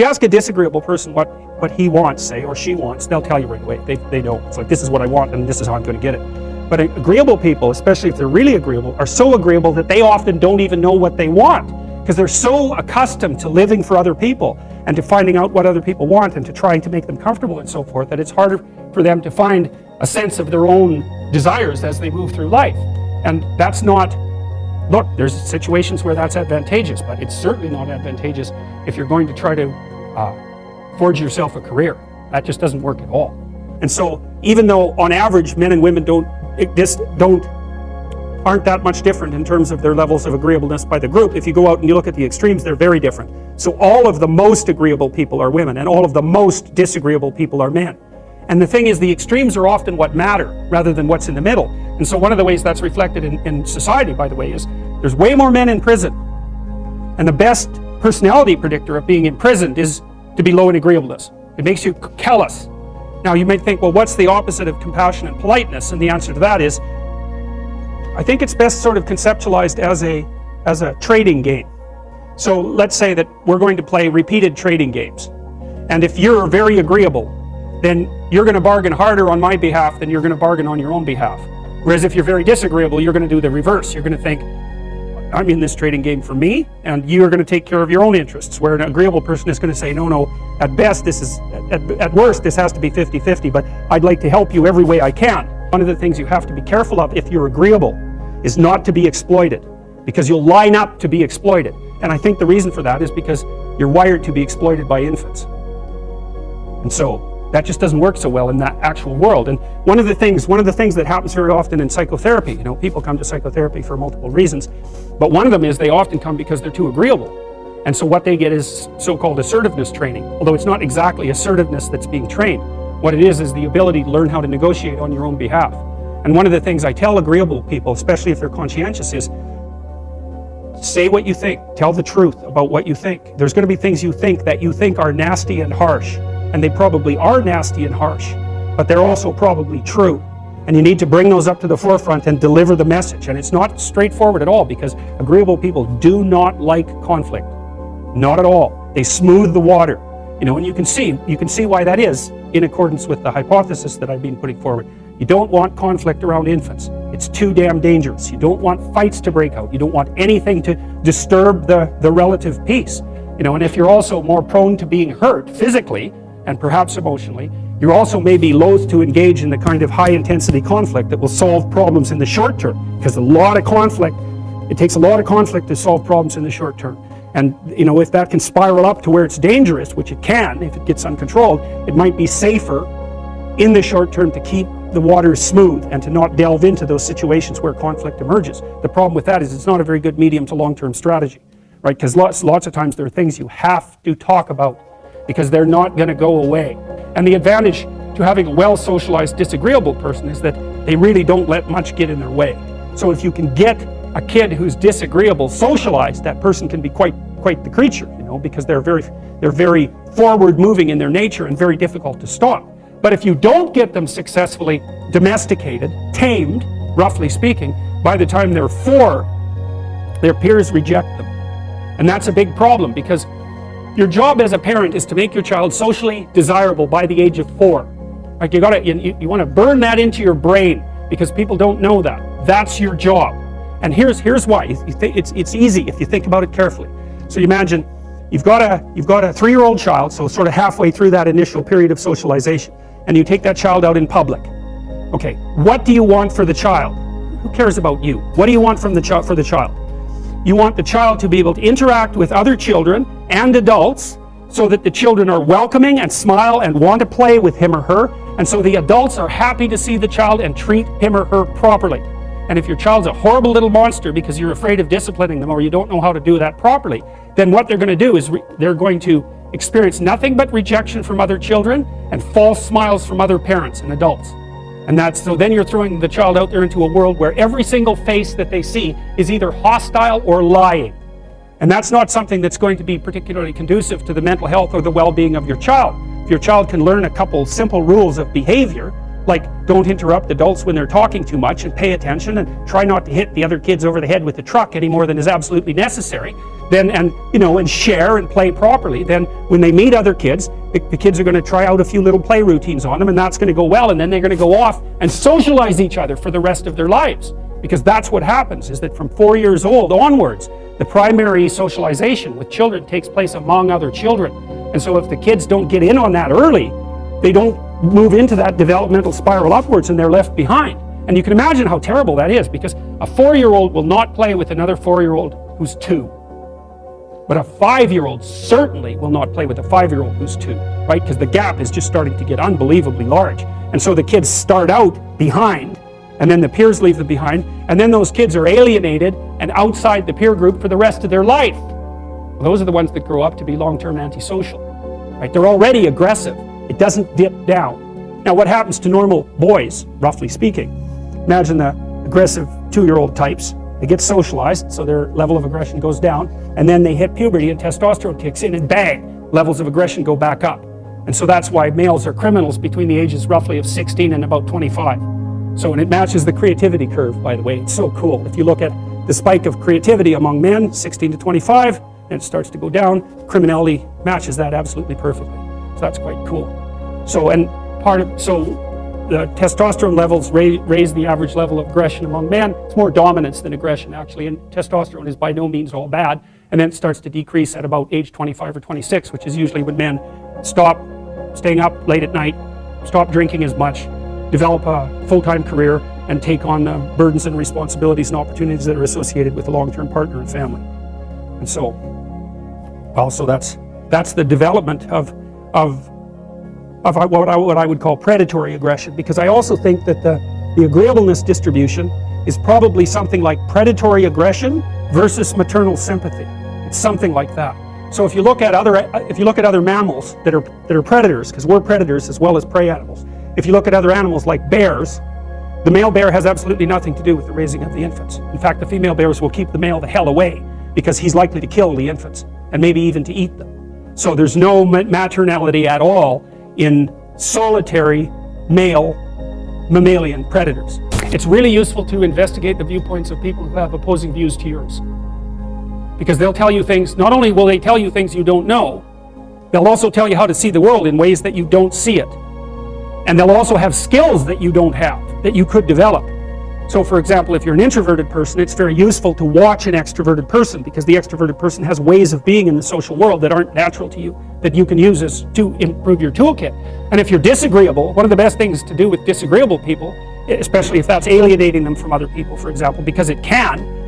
you ask a disagreeable person what he wants, say, or she wants, they'll tell you right away. They know. It's like, this is what I want and this is how I'm going to get it. But agreeable people, especially if they're really agreeable, are so agreeable that they often don't even know what they want, because they're so accustomed to living for other people and to finding out what other people want and to trying to make them comfortable and so forth, that it's harder for them to find a sense of their own desires as they move through life. And that's not, look, there's situations where that's advantageous, but it's certainly not advantageous if you're going to try to forge yourself a career. That just doesn't work at all. And so even though on average men and women aren't that much different in terms of their levels of agreeableness by the group, if you go out and you look at the extremes, they're very different. So all of the most agreeable people are women, and all of the most disagreeable people are men. And the thing is, the extremes are often what matter rather than what's in the middle. And so one of the ways that's reflected in society, by the way, is there's way more men in prison. And the best personality predictor of being imprisoned is to be low in agreeableness. It makes you callous. Now you might think, well, what's the opposite of compassion and politeness? And the answer to that is, I think it's best sort of conceptualized as a trading game. So let's say that we're going to play repeated trading games. And if you're very agreeable, then you're going to bargain harder on my behalf than you're going to bargain on your own behalf. Whereas if you're very disagreeable, you're going to do the reverse. You're going to think, I'm in this trading game for me, and you're going to take care of your own interests. Where an agreeable person is going to say, no, at best, at worst, this has to be 50-50, but I'd like to help you every way I can. One of the things you have to be careful of if you're agreeable is not to be exploited, because you'll line up to be exploited. And I think the reason for that is because you're wired to be exploited by infants. And so that just doesn't work so well in that actual world. And one of the things that happens very often in psychotherapy, people come to psychotherapy for multiple reasons, but one of them is they often come because they're too agreeable. And so what they get is so-called assertiveness training, although it's not exactly assertiveness that's being trained. What it is the ability to learn how to negotiate on your own behalf. And one of the things I tell agreeable people, especially if they're conscientious, is say what you think. Tell the truth about what you think. There's going to be things you think that you think are nasty and harsh. And they probably are nasty and harsh, but they're also probably true. And you need to bring those up to the forefront and deliver the message. And it's not straightforward at all, because agreeable people do not like conflict. Not at all. They smooth the water. And you can see why that is in accordance with the hypothesis that I've been putting forward. You don't want conflict around infants. It's too damn dangerous. You don't want fights to break out. You don't want anything to disturb the relative peace. And if you're also more prone to being hurt physically and perhaps emotionally, you also may be loath to engage in the kind of high-intensity conflict that will solve problems in the short term, because it takes a lot of conflict to solve problems in the short term. And if that can spiral up to where it's dangerous, which it can if it gets uncontrolled, it might be safer in the short term to keep the water smooth and to not delve into those situations where conflict emerges. The problem with that is it's not a very good medium to long-term strategy, right? Because lots of times there are things you have to talk about because they're not going to go away. And the advantage to having a well-socialized disagreeable person is that they really don't let much get in their way. So if you can get a kid who's disagreeable socialized, that person can be quite the creature, because they're very forward-moving in their nature and very difficult to stop. But if you don't get them successfully domesticated, tamed, roughly speaking, by the time they're 4, their peers reject them. And that's a big problem, because your job as a parent is to make your child socially desirable by the age of 4. Like you want to burn that into your brain, because people don't know that. That's your job. And here's why. It's easy if you think about it carefully. So you imagine you've got a 3-year-old child, so sort of halfway through that initial period of socialization, and you take that child out in public. Okay, what do you want for the child? Who cares about you? What do you want for the child? You want the child to be able to interact with other children and adults so that the children are welcoming and smile and want to play with him or her, and so the adults are happy to see the child and treat him or her properly. And if your child's a horrible little monster because you're afraid of disciplining them or you don't know how to do that properly, then what they're going to do is they're going to experience nothing but rejection from other children and false smiles from other parents and adults. And so then you're throwing the child out there into a world where every single face that they see is either hostile or lying. And that's not something that's going to be particularly conducive to the mental health or the well-being of your child. If your child can learn a couple simple rules of behavior, like don't interrupt adults when they're talking too much, and pay attention, and try not to hit the other kids over the head with the truck any more than is absolutely necessary, then, and share and play properly, then when they meet other kids, the kids are going to try out a few little play routines on them, and that's going to go well, and then they're going to go off and socialize each other for the rest of their lives. Because that's what happens, is that from 4 years old onwards, the primary socialization with children takes place among other children. And so if the kids don't get in on that early, they don't move into that developmental spiral upwards, and they're left behind. And you can imagine how terrible that is, because a 4-year-old will not play with another 4-year-old who's 2. But a 5-year-old certainly will not play with a 5-year-old who's 2, right? Because the gap is just starting to get unbelievably large. And so the kids start out behind, and then the peers leave them behind, and then those kids are alienated and outside the peer group for the rest of their life. Well, those are the ones that grow up to be long-term antisocial, right? They're already aggressive. It doesn't dip down. Now, what happens to normal boys, roughly speaking? Imagine the aggressive 2-year-old types. They get socialized, so their level of aggression goes down, and then they hit puberty and testosterone kicks in, and bang, levels of aggression go back up. And so that's why males are criminals between the ages roughly of 16 and about 25. So, and it matches the creativity curve, by the way. It's so cool. If you look at the spike of creativity among men, 16 to 25, and it starts to go down, criminality matches that absolutely perfectly. So that's quite cool. So, and the testosterone levels raise the average level of aggression among men. It's more dominance than aggression, actually, and testosterone is by no means all bad. And then it starts to decrease at about age 25 or 26, which is usually when men stop staying up late at night, stop drinking as much, develop a full-time career, and take on the burdens and responsibilities and opportunities that are associated with a long-term partner and family. And so, well, so that's the development of what I would call predatory aggression, because I also think that the agreeableness distribution is probably something like predatory aggression versus maternal sympathy. It's something like that. So if you look at other mammals that are predators, because we're predators as well as prey animals. If you look at other animals like bears, the male bear has absolutely nothing to do with the raising of the infants. In fact, the female bears will keep the male the hell away, because he's likely to kill the infants and maybe even to eat them. So there's no maternality at all in solitary male mammalian predators. It's really useful to investigate the viewpoints of people who have opposing views to yours, because they'll tell you things. Not only will they tell you things you don't know, they'll also tell you how to see the world in ways that you don't see it. And they'll also have skills that you don't have, that you could develop. So for example, if you're an introverted person, it's very useful to watch an extroverted person, because the extroverted person has ways of being in the social world that aren't natural to you, that you can use to improve your toolkit. And if you're disagreeable, one of the best things to do with disagreeable people, especially if that's alienating them from other people, for example, because it can,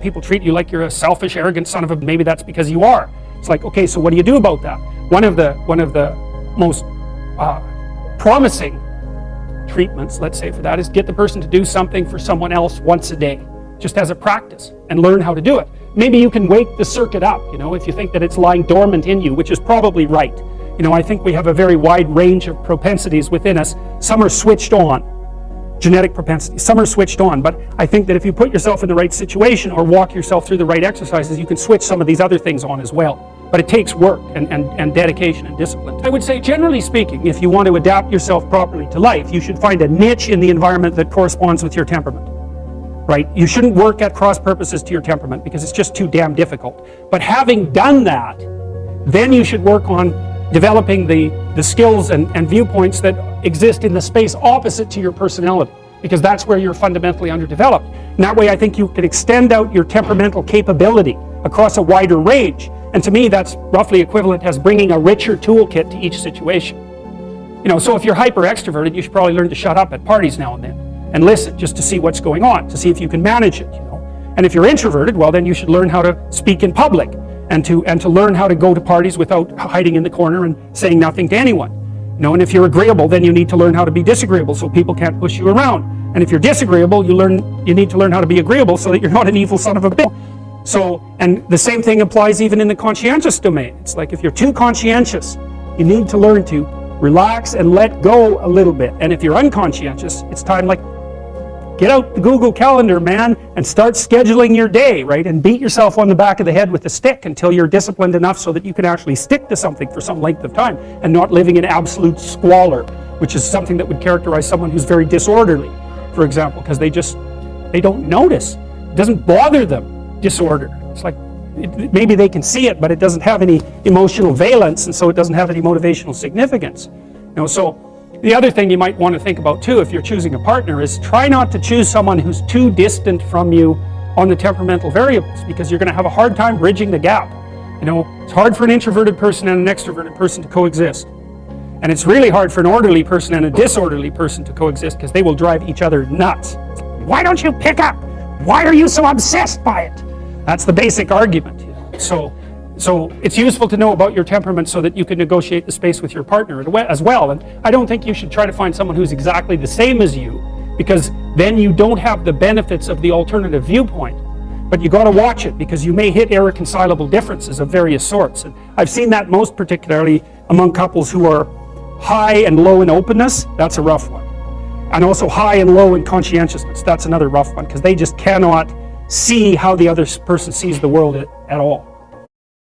people treat you like you're a selfish, arrogant son of a, maybe that's because you are. It's like, okay, so what do you do about that? One of the most promising treatments, let's say, for that is get the person to do something for someone else once a day, just as a practice, and learn how to do it. Maybe you can wake the circuit up, if you think that it's lying dormant in you, which is probably right. I think we have a very wide range of propensities within us. Some are switched on, genetic propensities, some are switched on, but I think that if you put yourself in the right situation or walk yourself through the right exercises, you can switch some of these other things on as well. But it takes work and dedication and discipline. I would say, generally speaking, if you want to adapt yourself properly to life, you should find a niche in the environment that corresponds with your temperament, right? You shouldn't work at cross purposes to your temperament, because it's just too damn difficult. But having done that, then you should work on developing the skills and viewpoints that exist in the space opposite to your personality, because that's where you're fundamentally underdeveloped. And that way I think you can extend out your temperamental capability across a wider range. And to me, that's roughly equivalent as bringing a richer toolkit to each situation. So if you're hyper extroverted, you should probably learn to shut up at parties now and then and listen, just to see what's going on, to see if you can manage it. And if you're introverted, well, then you should learn how to speak in public and to learn how to go to parties without hiding in the corner and saying nothing to anyone. And if you're agreeable, then you need to learn how to be disagreeable so people can't push you around. And if you're disagreeable, you need to learn how to be agreeable so that you're not an evil son of a bitch. So, and the same thing applies even in the conscientious domain. It's like if you're too conscientious, you need to learn to relax and let go a little bit. And if you're unconscientious, it's time, like, get out the Google Calendar, man, and start scheduling your day, right? And beat yourself on the back of the head with a stick until you're disciplined enough so that you can actually stick to something for some length of time and not living in absolute squalor which is something that would characterize someone who's very disorderly, for example, because they don't notice. It doesn't bother them, disorder. It's like, maybe they can see it, but it doesn't have any emotional valence, and so it doesn't have any motivational significance. So the other thing you might want to think about too, if you're choosing a partner, is try not to choose someone who's too distant from you on the temperamental variables, because you're going to have a hard time bridging the gap. It's hard for an introverted person and an extroverted person to coexist. And it's really hard for an orderly person and a disorderly person to coexist, because they will drive each other nuts. Why don't you pick up? Why are you so obsessed by it? That's the basic argument. So it's useful to know about your temperament so that you can negotiate the space with your partner as well. And I don't think you should try to find someone who's exactly the same as you, because then you don't have the benefits of the alternative viewpoint. But you got to watch it, because you may hit irreconcilable differences of various sorts. And I've seen that most particularly among couples who are high and low in openness. That's a rough one. And also high and low in conscientiousness. That's another rough one, because they just cannot see how the other person sees the world at all.